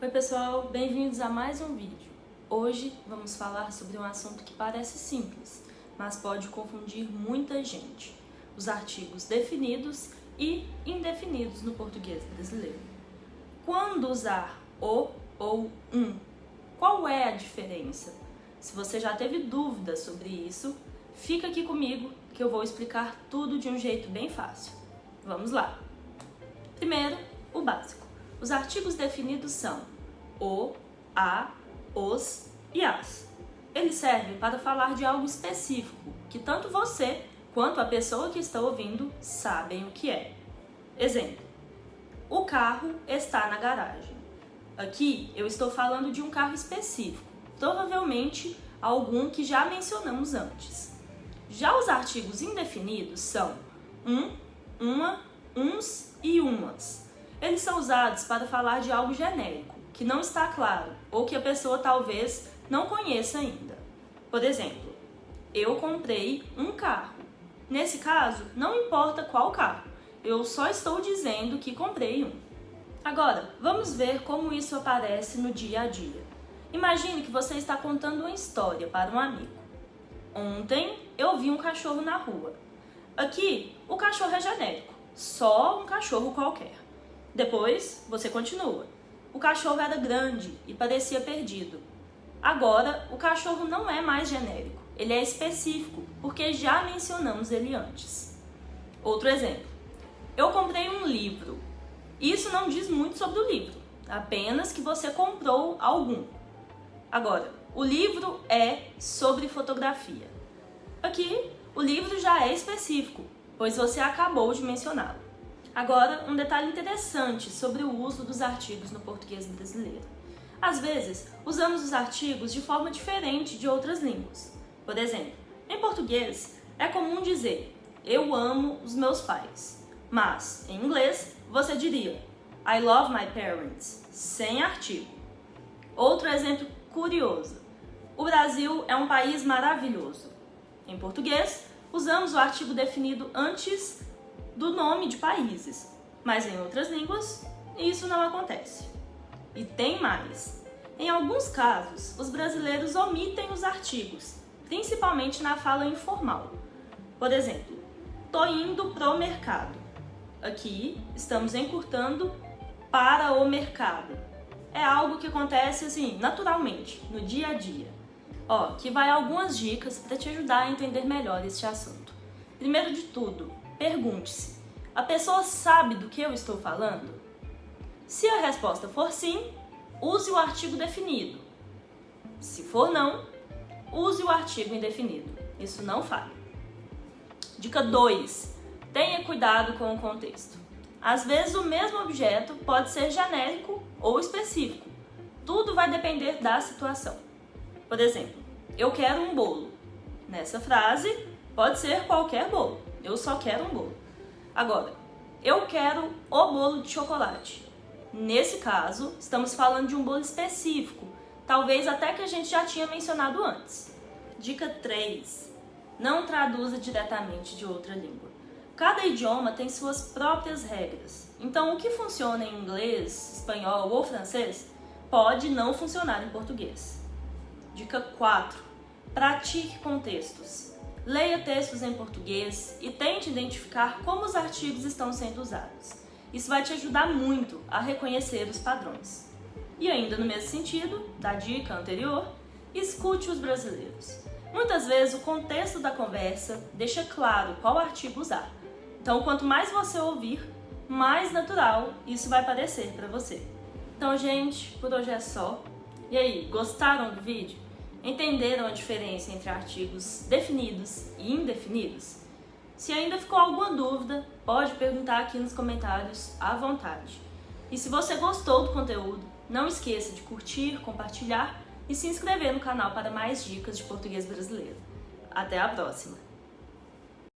Oi pessoal, bem-vindos a mais um vídeo. Hoje vamos falar sobre um assunto que parece simples, mas pode confundir muita gente: os artigos definidos e indefinidos no português brasileiro. Quando usar o ou um? Qual é a diferença? Se você já teve dúvidas sobre isso, fica aqui comigo que eu vou explicar tudo de um jeito bem fácil. Vamos lá! Primeiro, o básico. Os artigos definidos são o, a, os e as. Eles servem para falar de algo específico, que tanto você quanto a pessoa que está ouvindo sabem o que é. Exemplo: o carro está na garagem. Aqui eu estou falando de um carro específico, provavelmente algum que já mencionamos antes. Já os artigos indefinidos são um, uma, uns e umas. Eles são usados para falar de algo genérico, que não está claro, ou que a pessoa talvez não conheça ainda. Por exemplo, eu comprei um carro. Nesse caso, não importa qual carro, eu só estou dizendo que comprei um. Agora, vamos ver como isso aparece no dia a dia. Imagine que você está contando uma história para um amigo. Ontem eu vi um cachorro na rua. Aqui, o cachorro é genérico, só um cachorro qualquer. Depois, você continua. O cachorro era grande e parecia perdido. Agora, o cachorro não é mais genérico, ele é específico, porque já mencionamos ele antes. Outro exemplo: eu comprei um livro. Isso não diz muito sobre o livro, apenas que você comprou algum. Agora, o livro é sobre fotografia. Aqui, o livro já é específico, pois você acabou de mencioná-lo. Agora, um detalhe interessante sobre o uso dos artigos no português brasileiro. Às vezes, usamos os artigos de forma diferente de outras línguas. Por exemplo, em português, é comum dizer "eu amo os meus pais", mas, em inglês, você diria "I love my parents", sem artigo. Outro exemplo curioso: o Brasil é um país maravilhoso. Em português, usamos o artigo definido antes do nome de países, mas em outras línguas isso não acontece. E tem mais: em alguns casos, os brasileiros omitem os artigos, principalmente na fala informal. Por exemplo, tô indo pro mercado. Aqui estamos encurtando para o mercado. É algo que acontece assim, naturalmente, no dia a dia. Aqui vai algumas dicas para te ajudar a entender melhor este assunto. Primeiro de tudo, pergunte-se: a pessoa sabe do que eu estou falando? Se a resposta for sim, use o artigo definido. Se for não, use o artigo indefinido. Isso não falha. Dica 2. Tenha cuidado com o contexto. Às vezes o mesmo objeto pode ser genérico ou específico. Tudo vai depender da situação. Por exemplo, eu quero um bolo. Nessa frase, pode ser qualquer bolo. Eu só quero um bolo. Agora, eu quero o bolo de chocolate. Nesse caso, estamos falando de um bolo específico, talvez até que a gente já tinha mencionado antes. Dica 3. Não traduza diretamente de outra língua. Cada idioma tem suas próprias regras. Então, o que funciona em inglês, espanhol ou francês pode não funcionar em português. Dica 4. Pratique com textos. Leia textos em português e tente identificar como os artigos estão sendo usados. Isso vai te ajudar muito a reconhecer os padrões. E ainda no mesmo sentido da dica anterior, escute os brasileiros. Muitas vezes o contexto da conversa deixa claro qual artigo usar. Então, quanto mais você ouvir, mais natural isso vai parecer para você. Então, gente, por hoje é só. E aí, gostaram do vídeo? Entenderam a diferença entre artigos definidos e indefinidos? Se ainda ficou alguma dúvida, pode perguntar aqui nos comentários à vontade. E se você gostou do conteúdo, não esqueça de curtir, compartilhar e se inscrever no canal para mais dicas de português brasileiro. Até a próxima!